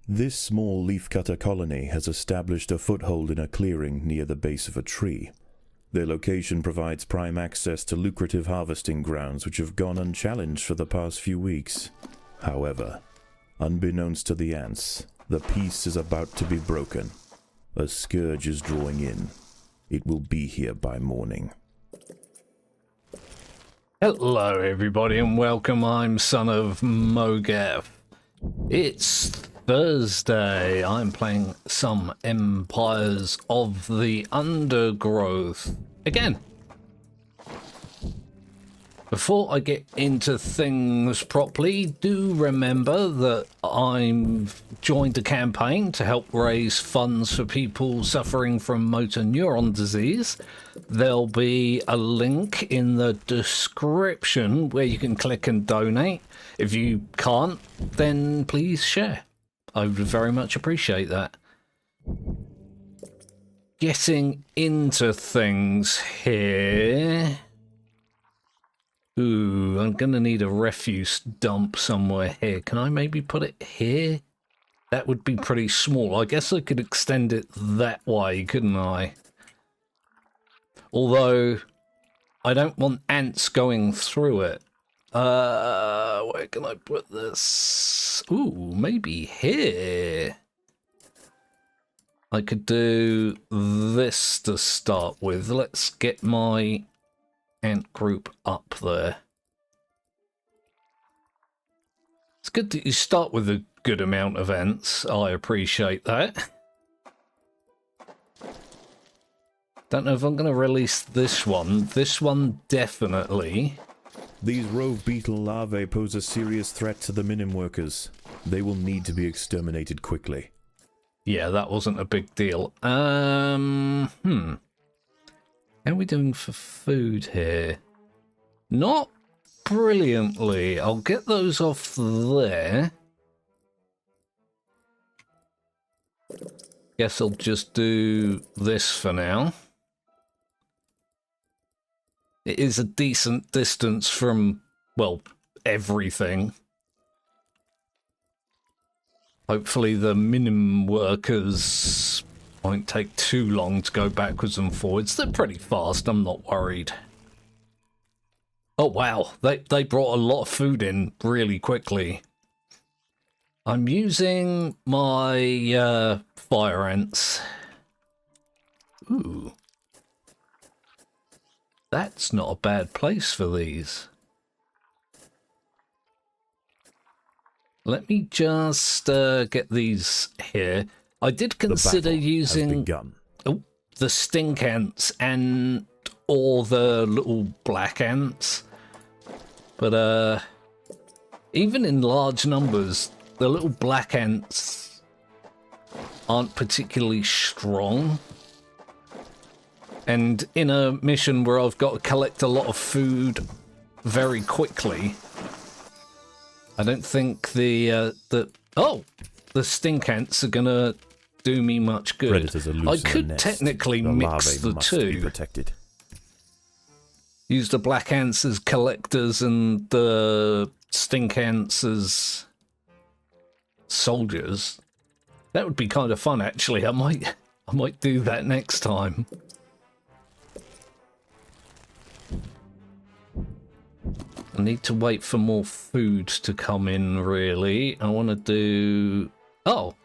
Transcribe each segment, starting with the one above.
This small leafcutter colony has established a foothold in a clearing near the base of a tree. Their location provides prime access to lucrative harvesting grounds which have gone unchallenged for the past few weeks. However, unbeknownst to the ants, the peace is about to be broken. A scourge is drawing in. It will be here by morning. Hello everybody and welcome, I'm SonOfmowgef. It's Thursday. I'm playing some Empires of the Undergrowth again. Before I get into things properly, do remember that I've joined a campaign to help raise funds for people suffering from motor neuron disease. There'll be a link in the description where you can click and donate. If you can't, then please share. I would very much appreciate that. Getting into things here. Ooh, I'm gonna need a refuse dump somewhere here. Can I maybe put it here? That would be pretty small. I guess I could extend it that way, couldn't I? Although, I don't want ants going through it. Where can I put this? Ooh, maybe here. I could do this to start with. Let's get my ant group up there. It's good that you start with a good amount of ants. I appreciate that. Don't know if I'm going to release this one. This one definitely. These rove beetle larvae pose a serious threat to the minim workers. They will need to be exterminated quickly. Yeah, that wasn't a big deal. How are we doing for food here? Not brilliantly. I'll get those off there. Guess I'll just do this for now. It is a decent distance from, well, everything. Hopefully the minim workers won't take too long to go backwards and forwards. They're pretty fast, I'm not worried. Oh wow, they brought a lot of food in really quickly. I'm using my fire ants. Ooh. That's not a bad place for these. Let me just get these here. I did consider using the stink ants and or the little black ants, but even in large numbers, the little black ants aren't particularly strong. And in a mission where I've got to collect a lot of food very quickly, I don't think the stink ants are gonna do me much good. I could technically mix the two. Use the black ants as collectors and the stink ants as soldiers. That would be kind of fun, actually. I might do that next time. I need to wait for more food to come in, really. I want to do... Oh!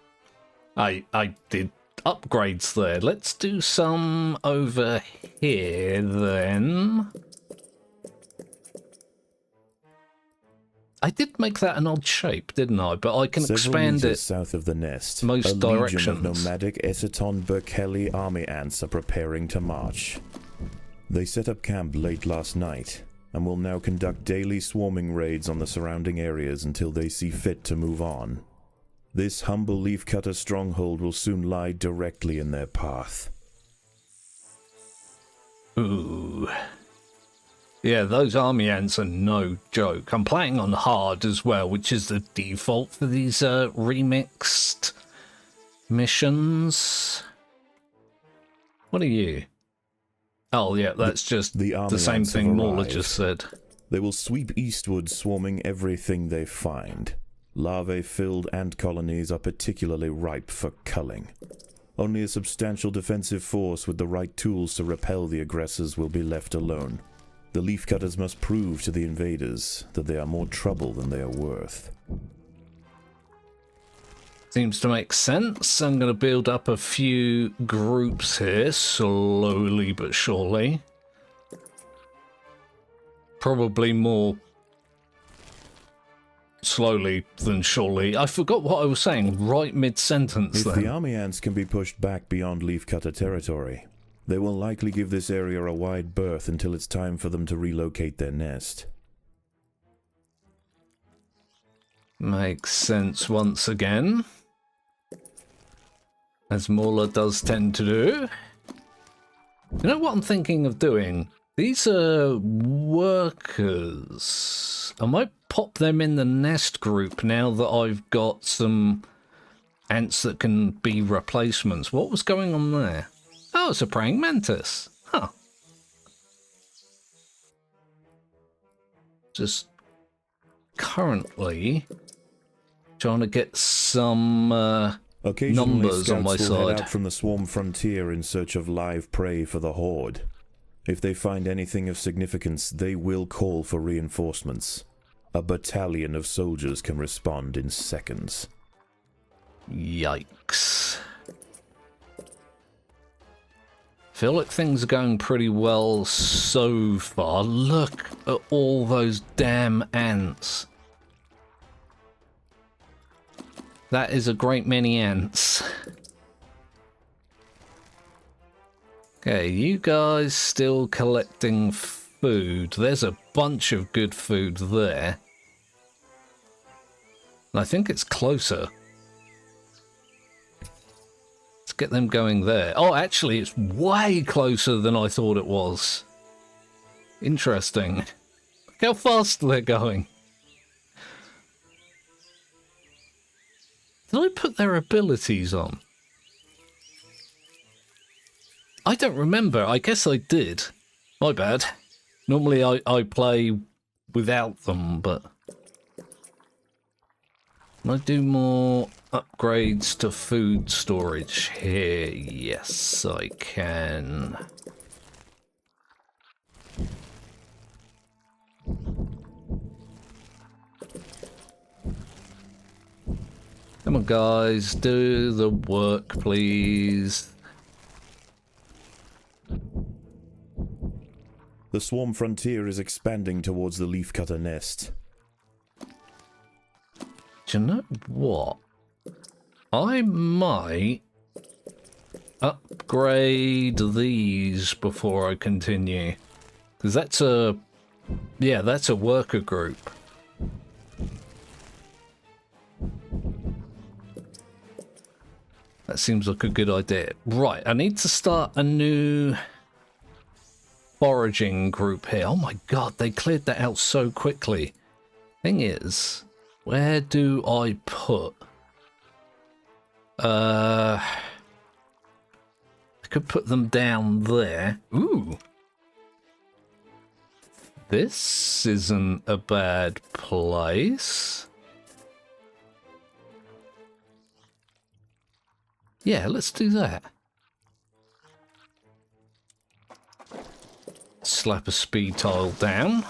I did upgrades there. Let's do some over here, then. I did make that an odd shape, didn't I? But I can expand it south of the nest. Most directions. A legion of nomadic Essaton Berkeley army ants are preparing to march. They set up camp late last night, and will now conduct daily swarming raids on the surrounding areas until they see fit to move on. This humble leafcutter stronghold will soon lie directly in their path. Ooh. Yeah, those army ants are no joke. I'm playing on hard as well, which is the default for these remixed missions. What are you? Oh, yeah, that's just the same thing Mauler just said. They will sweep eastward, swarming everything they find. Larvae-filled ant colonies are particularly ripe for culling. Only a substantial defensive force with the right tools to repel the aggressors will be left alone. The leafcutters must prove to the invaders that they are more trouble than they are worth. Seems to make sense. I'm going to build up a few groups here, slowly but surely. Probably more slowly than surely. I forgot what I was saying right mid-sentence If then. the army ants can be pushed back beyond leafcutter territory, they will likely give this area a wide berth until it's time for them to relocate their nest. Makes sense once again. As Mauler does tend to do. You know what I'm thinking of doing? These are workers. I might pop them in the nest group now that I've got some ants that can be replacements. What was going on there? Oh, it's a praying mantis. Huh. Just currently trying to get some Occasionally, numbers on my scouts will head side. out from the swarm frontier in search of live prey for the horde. If they find anything of significance, they will call for reinforcements. A battalion of soldiers can respond in seconds. Yikes. Feel like things are going pretty well so far. Look at all those damn ants. That is a great many ants. Okay, you guys still collecting food. There's a bunch of good food there. And I think it's closer. Let's get them going there. Oh, actually, it's way closer than I thought it was. Interesting. Look how fast they're going. Did I put their abilities on? I don't remember. I guess I did. My bad. Normally I play without them, but... Can I do more upgrades to food storage here? Yes, I can. Come on, guys. Do the work, please. The swarm frontier is expanding towards the leafcutter nest. Do you know what? I might upgrade these before I continue. Because that's a... Yeah, that's a worker group. That seems like a good idea. Right, I need to start a new foraging group here. Oh my god, they cleared that out so quickly. Thing is, where do I put? I could put them down there. Ooh. This isn't a bad place. Yeah, let's do that. Slap a speed tile down.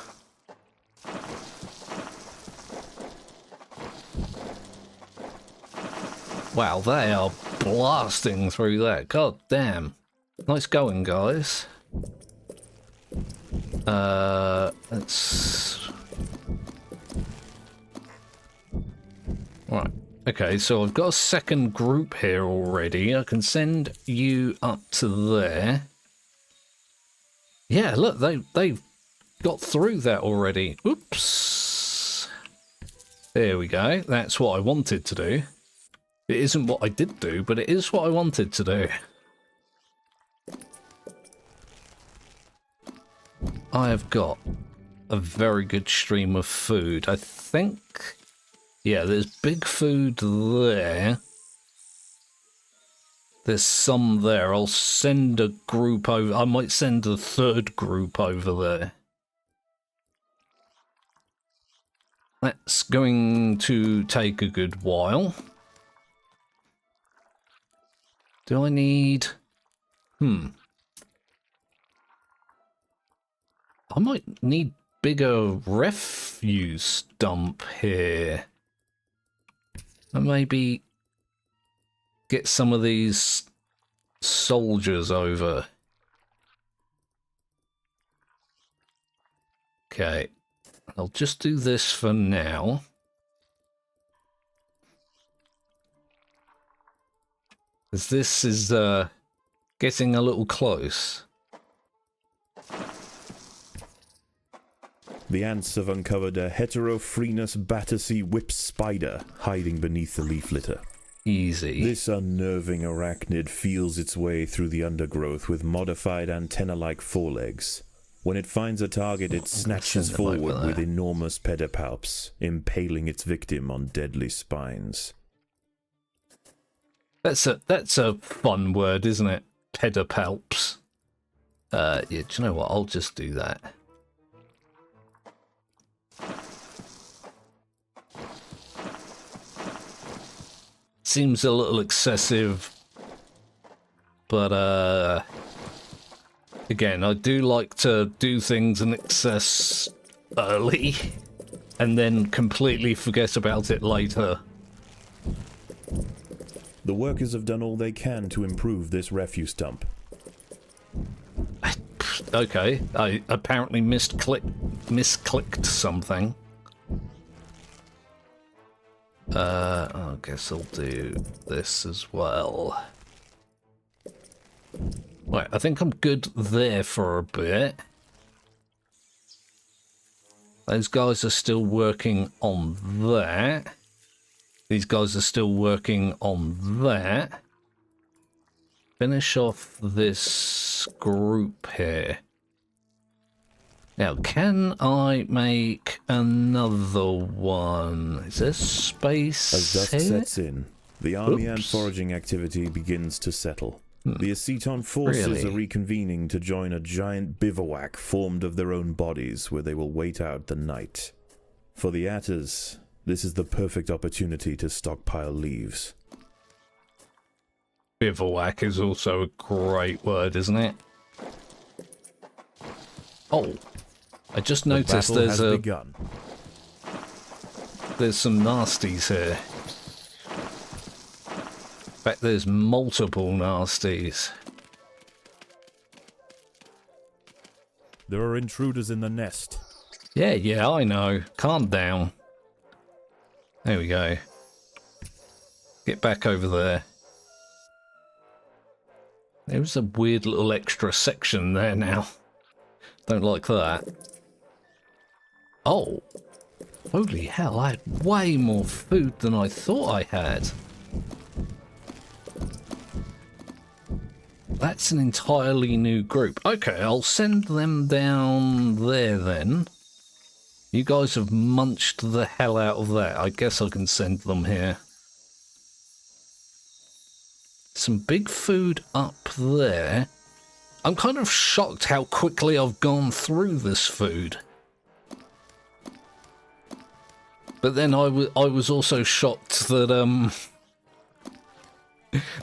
Wow, they are blasting through that. God damn. Nice going, guys. Let's... Right. Okay, so I've got a second group here already. I can send you up to there. Yeah, look, they've got through that already. Oops. There we go. That's what I wanted to do. It isn't what I did do, but it is what I wanted to do. I have got a very good stream of food. I think... Yeah, there's big food there. There's some there. I'll send a group over. I might send a third group over there. That's going to take a good while. Do I need... I might need bigger refuse dump here. And maybe get some of these soldiers over. Okay, I'll just do this for now. As this is getting a little close. The ants have uncovered a Heterophrenius Battersea whip spider hiding beneath the leaf litter. Easy. This unnerving arachnid feels its way through the undergrowth with modified antenna-like forelegs. When it finds a target, it snatches forward with enormous pedipalps, impaling its victim on deadly spines. That's a fun word, isn't it? Pedipalps. Yeah, do you know what? I'll just do that. Seems a little excessive, but again, I do like to do things in excess early and then completely forget about it later. The workers have done all they can to improve this refuse dump. Okay, I apparently misclicked something. I guess I'll do this as well. Right, I think I'm good there for a bit. Those guys are still working on that. These guys are still working on that. Finish off this group here. Now, can I make another one? Is there space As dusk here? sets in, the army and Oops. foraging activity begins to settle. The Aceton forces are reconvening to join a giant bivouac formed of their own bodies where they will wait out the night. For the Atters, this is the perfect opportunity to stockpile leaves. Bivouac is also a great word, isn't it? Oh, I just noticed begun. there's some nasties here. In fact, there's multiple nasties. There are intruders in the nest. Yeah, I know. Calm down. There we go. Get back over there. There was a weird little extra section there now. Don't like that. Oh. Holy hell, I had way more food than I thought I had. That's an entirely new group. Okay, I'll send them down there then. You guys have munched the hell out of that. I guess I can send them here. Some big food up there. I'm kind of shocked how quickly I've gone through this food. But then I was also shocked that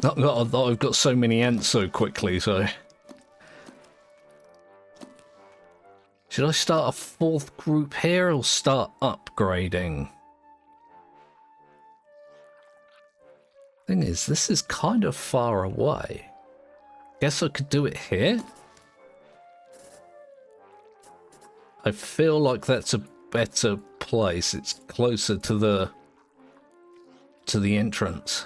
that I've got so many ants so quickly, so... Should I start a fourth group here or start upgrading? Thing is, this is kind of far away. Guess I could do it here? I feel like that's a better place. It's closer to the entrance.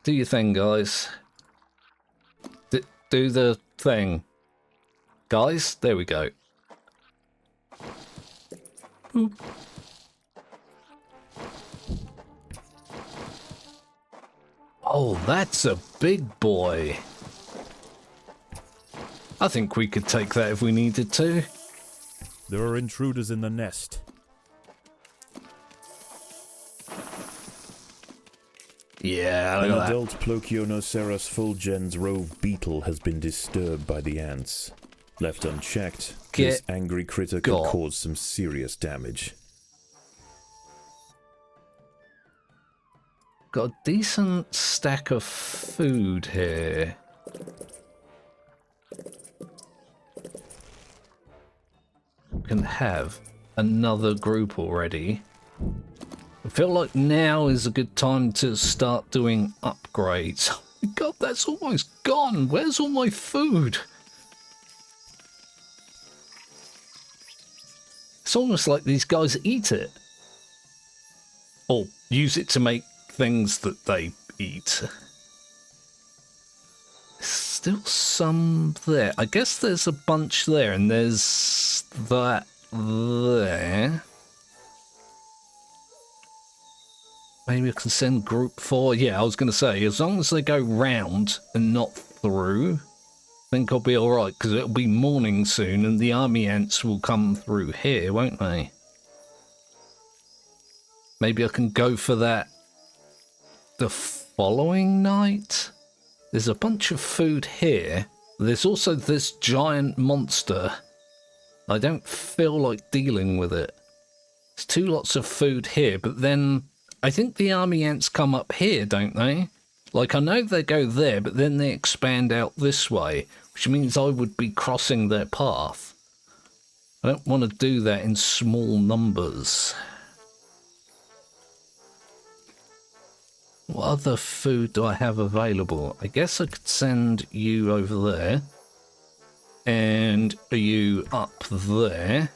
Do your thing, guys. Do the thing. Guys, there we go. Boop. Oh, that's a big boy. I think we could take that if we needed to. There are intruders in the nest. Yeah, An look at that. adult Plocionoceros fulgens rove beetle has been disturbed by the ants. Left unchecked, Get this angry critter could got. cause some serious damage. Got a decent stack of food here. Can have another group already. I feel like now is a good time to start doing upgrades. Oh my god, that's almost gone. Where's all my food? It's almost like these guys eat it. Or use it to make things that they eat. Still some there. I guess there's a bunch there, and there's that there. Maybe I can send group 4. Yeah, I was going to say, as long as they go round and not through, I think I'll be alright, because it'll be morning soon, and the army ants will come through here, won't they? Maybe I can go for that the following night? There's a bunch of food here. There's also this giant monster. I don't feel like dealing with it. There's 2 lots of food here, but then I think the army ants come up here, don't they? Like, I know they go there, but then they expand out this way, which means I would be crossing their path. I don't want to do that in small numbers. What other food do I have available? I guess I could send you over there. And you up there.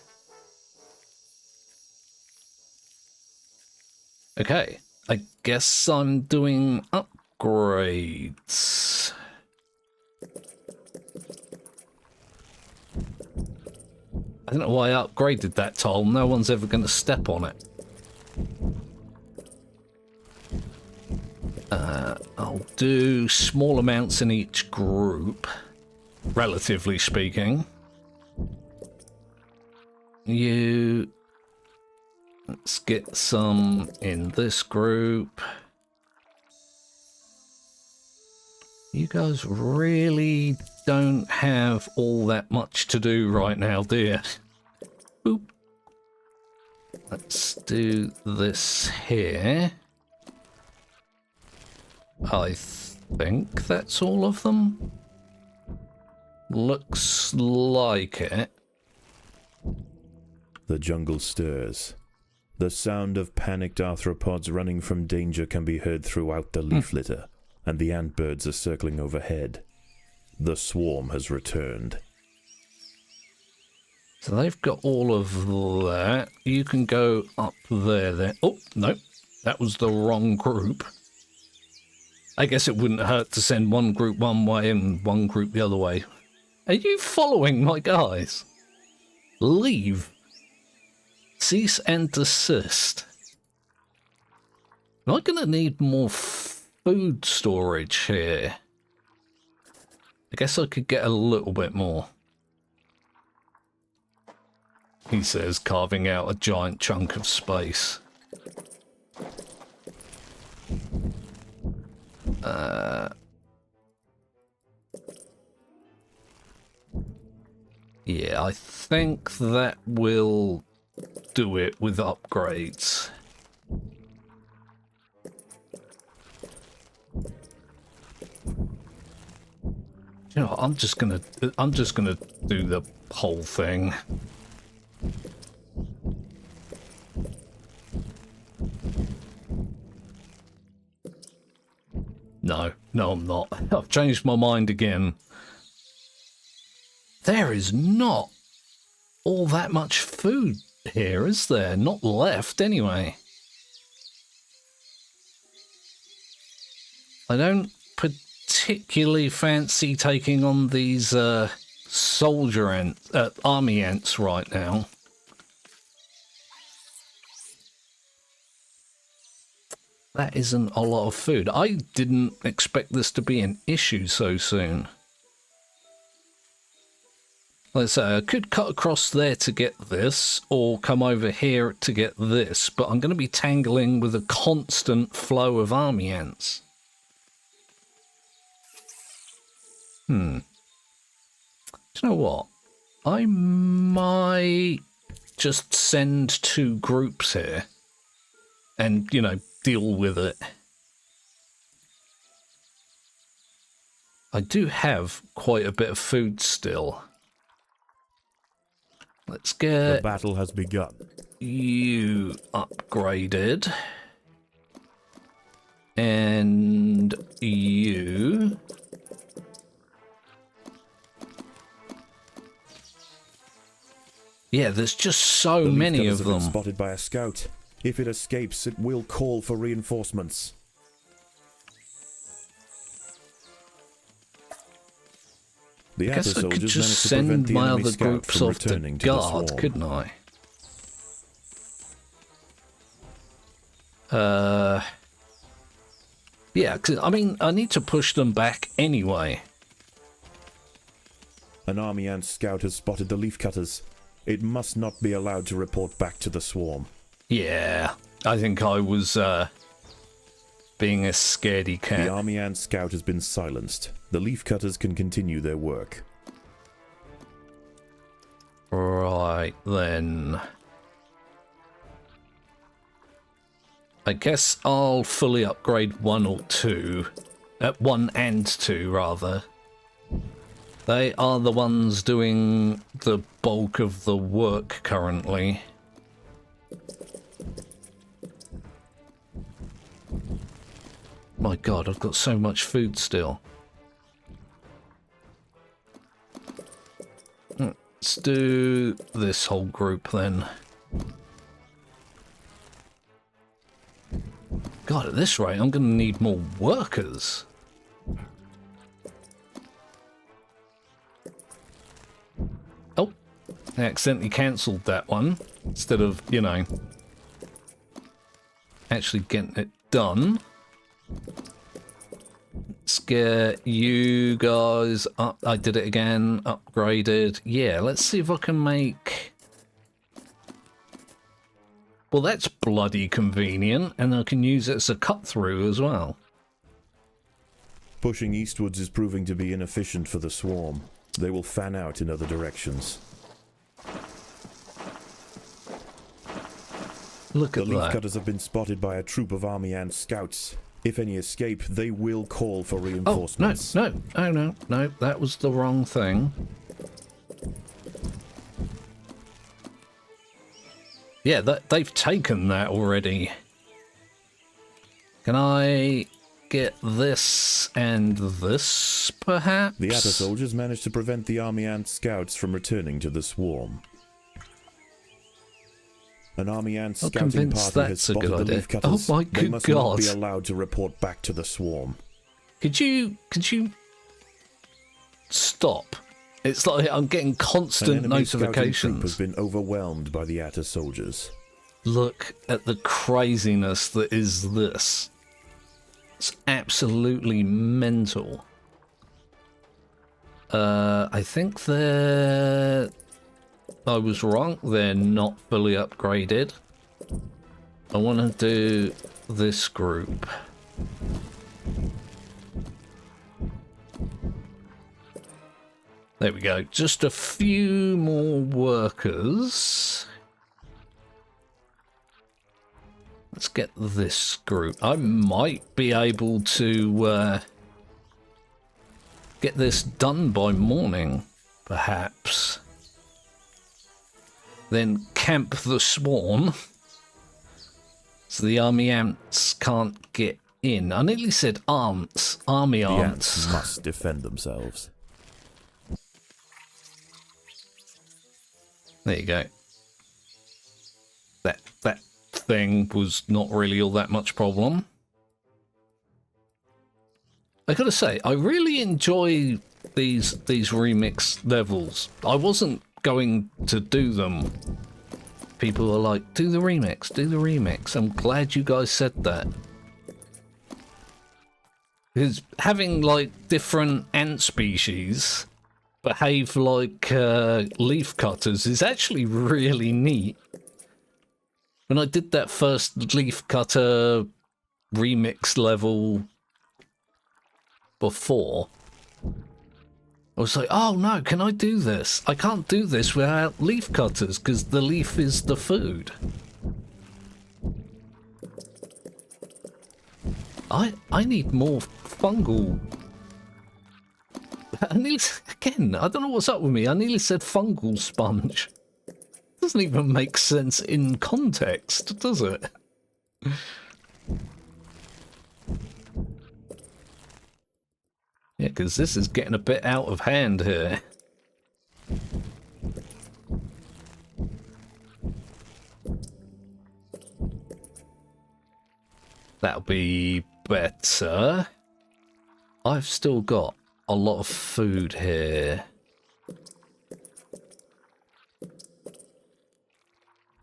Okay, I guess I'm doing upgrades. I don't know why I upgraded that tile. No one's ever going to step on it. I'll do small amounts in each group, relatively speaking. Let's get some in this group. You guys really don't have all that much to do right now, do you? Boop. Let's do this here. I think that's all of them. Looks like it. The jungle stirs. The sound of panicked arthropods running from danger can be heard throughout the leaf litter, and the ant birds are circling overhead. The swarm has returned. So they've got all of that. You can go up there then. Oh, no, that was the wrong group. I guess it wouldn't hurt to send one group one way and one group the other way. Are you following my guys? Leave. Cease and desist. Am I going to need more food storage here? I guess I could get a little bit more. He says, carving out a giant chunk of space. Yeah, I think that will do it with upgrades. You know, I'm just gonna do the whole thing. No, I'm not. I've changed my mind again. There is not all that much food here, is there? Not left, anyway. I don't particularly fancy taking on these army ants right now. That isn't a lot of food. I didn't expect this to be an issue so soon. Let's say I could cut across there to get this, or come over here to get this, but I'm going to be tangling with a constant flow of army ants. Do you know what? I might just send 2 groups here and, you know, deal with it. I do have quite a bit of food still. Let's The get battle has begun. you upgraded. And you. Yeah, there's just so The many leaf cutters of have been them. spotted by a scout. If it escapes, it will call for reinforcements. The I Atta guess I could soldiers just managed to prevent send the my enemy other scout groups from off to returning to the guard, swarm. couldn't I? Yeah, 'cause, I mean, I need to push them back anyway. An army ant scout has spotted the leaf cutters. It must not be allowed to report back to the swarm. Yeah, I think I was being a scaredy The cat. army ant scout has been silenced. The leaf cutters can continue their work. Right then. I guess I'll fully upgrade 1 or 2. 1 and 2, rather. They are the ones doing the bulk of the work currently. My god, I've got so much food still. Let's do this whole group then. God, at this rate, I'm going to need more workers. Oh, I accidentally cancelled that one instead of, you know, actually getting it done. Let's get you guys up. I did it again, upgraded. Yeah, let's see if I can make... Well, that's bloody convenient, and I can use it as a cut-through as well. Pushing eastwards is proving to be inefficient for the swarm. They will fan out in other directions. Look at The leaf that. cutters have been spotted by a troop of army ant scouts. If any escape, they will call for Oh, no, reinforcements. no, oh, no, no, that was the wrong thing. Yeah, they've taken that already. Can I get this and this, perhaps? The Atta soldiers managed to prevent the army ant scouts from returning to the swarm. An army ant I'm scouting convinced party has that's a spotted good the idea. leaf cutters. Oh my They good must not be God. allowed to report back to the swarm. Could you stop? It's like I'm getting An constant enemy scouting troop has notifications. been overwhelmed by the Atta soldiers. Look at the craziness that is this. It's absolutely mental. I think they're... I was wrong. They're not fully upgraded. I want to do this group. There we go. Just a few more workers. Let's get this group. I might be able to get this done by morning, perhaps. Then camp the swarm, so the army ants can't get in. I nearly said ants, army The ants. ants must defend themselves. There you go. That thing was not really all that much problem. I gotta say, I really enjoy these remix levels. I wasn't going to do them. People are like, do the remix, do the remix. I'm glad you guys said that. Because having like different ant species behave like leaf cutters is actually really neat. When I did that first leaf cutter remix level before, I was like, oh no, can I do this? I can't do this without leaf cutters because the leaf is the food. I need more fungal. Again, I don't know what's up with me. I nearly said fungal sponge. Doesn't even make sense in context, does it? Yeah, because this is getting a bit out of hand here. That'll be better. I've still got a lot of food here.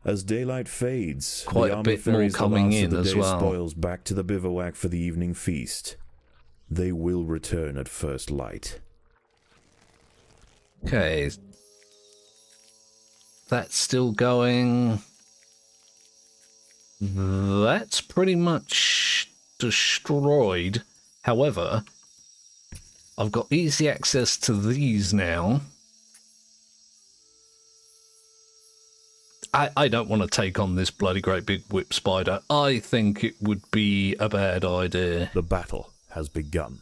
As daylight fades, Quite the a army bit more ferries the coming last of in the as day's well. spoils back to the bivouac for the evening feast. They will return at first light. Okay. That's still going. That's pretty much destroyed. However, I've got easy access to these now. I don't want to take on this bloody great big whip spider. I think it would be a bad idea. The battle has begun.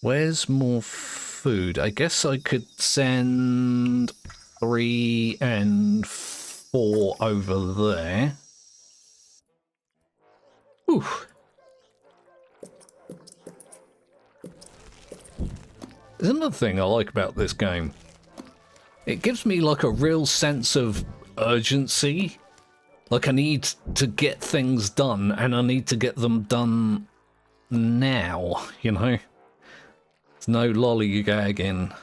Where's more food? I guess I could send 3 and 4 over there. Ooh. There's another thing I like about this game. It gives me like a real sense of urgency. Like I need to get things done and I need to get them done now, you know? There's no lollygagging.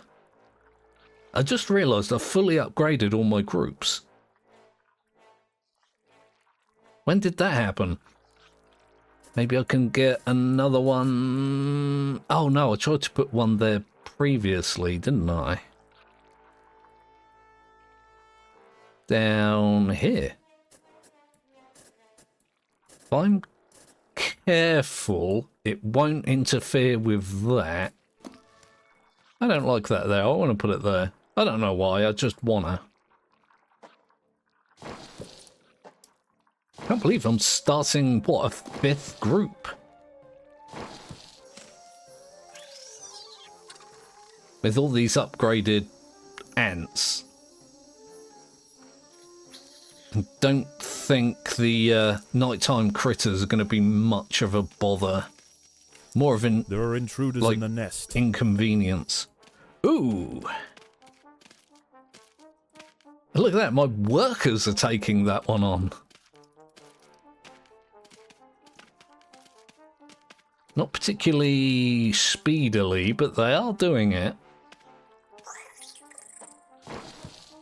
I just realised I've fully upgraded all my groups. When did that happen? Maybe I can get another one. Oh no, I tried to put one there previously, didn't I? Down here. If I'm careful, it won't interfere with that. I don't like that there. I want to put it there. I don't know why, I just wanna. I can't believe I'm starting, what, a 5th group? With all these upgraded ants. I don't think the nighttime critters are going to be much of a bother. More of an There are intruders like, in the nest. inconvenience. Ooh! Look at that, my workers are taking that one on. Not particularly speedily, but they are doing it.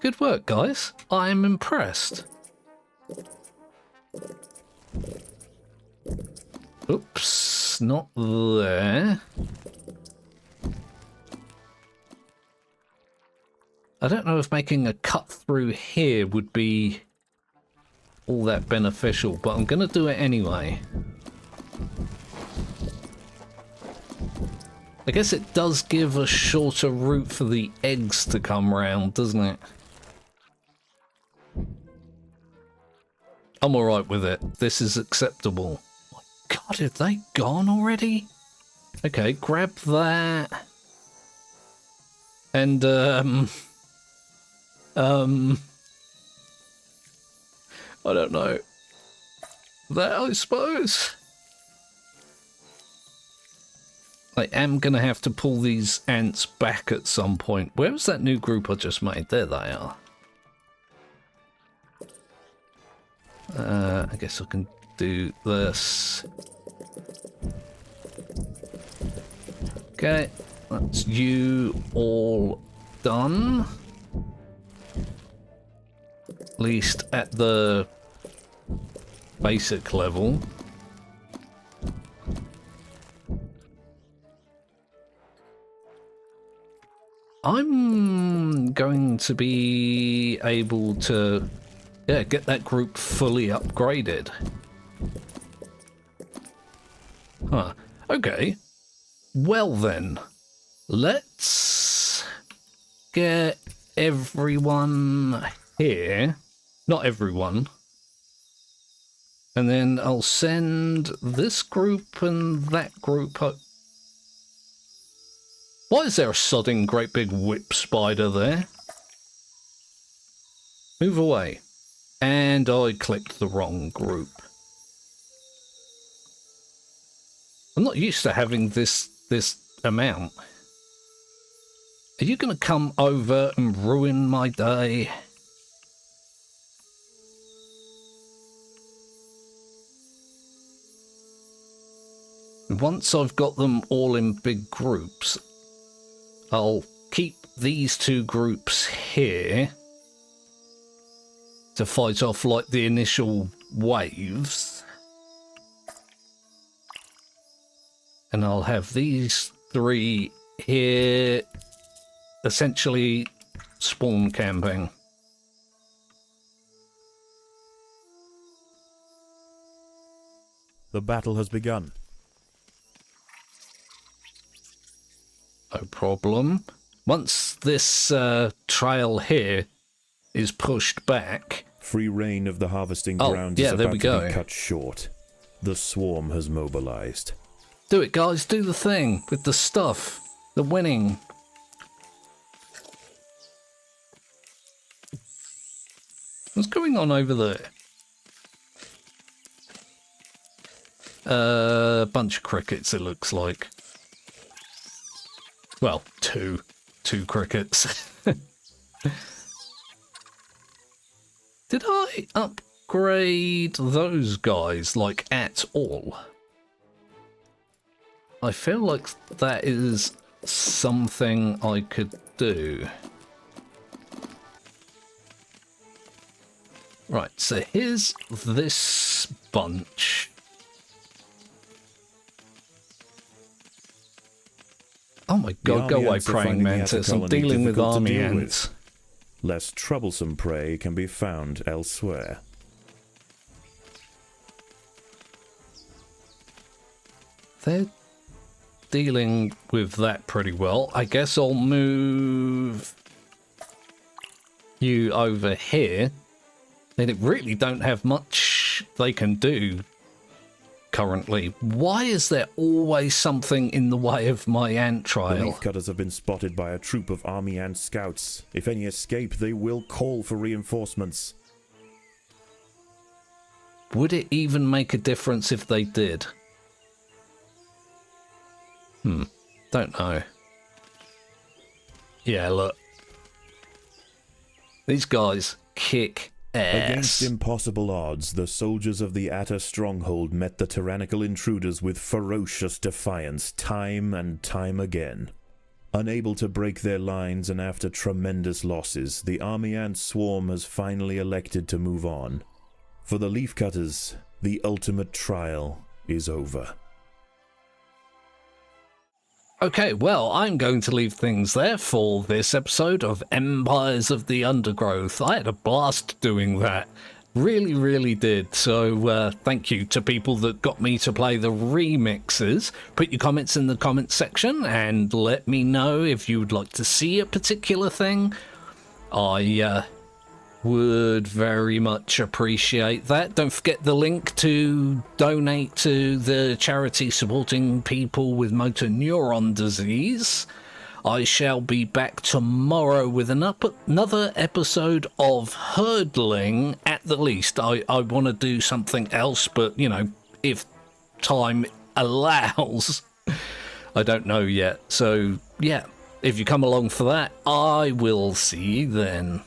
Good work, guys. I'm impressed. Oops, not there. I don't know if making a cut through here would be all that beneficial, but I'm going to do it anyway. I guess it does give a shorter route for the eggs to come round, doesn't it? I'm alright with it. This is acceptable. My God, have they gone already? Okay, grab that. And, I don't know. That, I suppose. I am going to have to pull these ants back at some point. Where was that new group I just made? There they are. I guess I can do this. Okay, that's you all done. At least at the basic level. I'm going to be able to, yeah, get that group fully upgraded. Huh. Okay. Well then, let's get everyone here. Not everyone. And then I'll send this group and that group. Why is there a sodding great big whip spider there? Move away. And I clicked the wrong group. I'm not used to having this amount. Are you going to come over and ruin my day? Once I've got them all in big groups, I'll keep these two groups here to fight off like the initial waves. And I'll have these three here essentially spawn camping. The battle has begun. No problem. Once this trail here is pushed back... Free reign of the harvesting grounds is about to be cut short. The swarm has mobilized. Do it, guys. Do the thing with the stuff. The winning. What's going on over there? A bunch of crickets, it looks like. Well, two crickets. Did I upgrade those guys, like, at all? I feel like that is something I could do. Right, so here's this bunch. Oh my god, go away, praying mantis. I'm dealing with army ants. Less troublesome prey can be found elsewhere. They're dealing with that pretty well. I guess I'll move you over here. They really don't have much they can do currently. Why is there always something in the way of my ant The trial? leafcutters have been spotted by a troop of army ant scouts. If any escape, they will call for reinforcements. Would it even make a difference if they did? Don't know. Yeah, look. These guys kick ass. Against impossible odds, the soldiers of the Atta stronghold met the tyrannical intruders with ferocious defiance time and time again. Unable to break their lines and after tremendous losses, the army ant swarm has finally elected to move on. For the leafcutters, the ultimate trial is over. Okay, well, I'm going to leave things there for this episode of Empires of the Undergrowth. I had a blast doing that. Really, really did. So thank you to people that got me to play the remixes. Put your comments in the comments section and let me know if you would like to see a particular thing. I would very much appreciate that. Don't forget the link to donate to the charity supporting people with motor neuron disease. I shall be back tomorrow with another episode of Hurdling at the least. I want to do something else, but, you know, if time allows, I don't know yet. So, yeah, if you come along for that, I will see you then.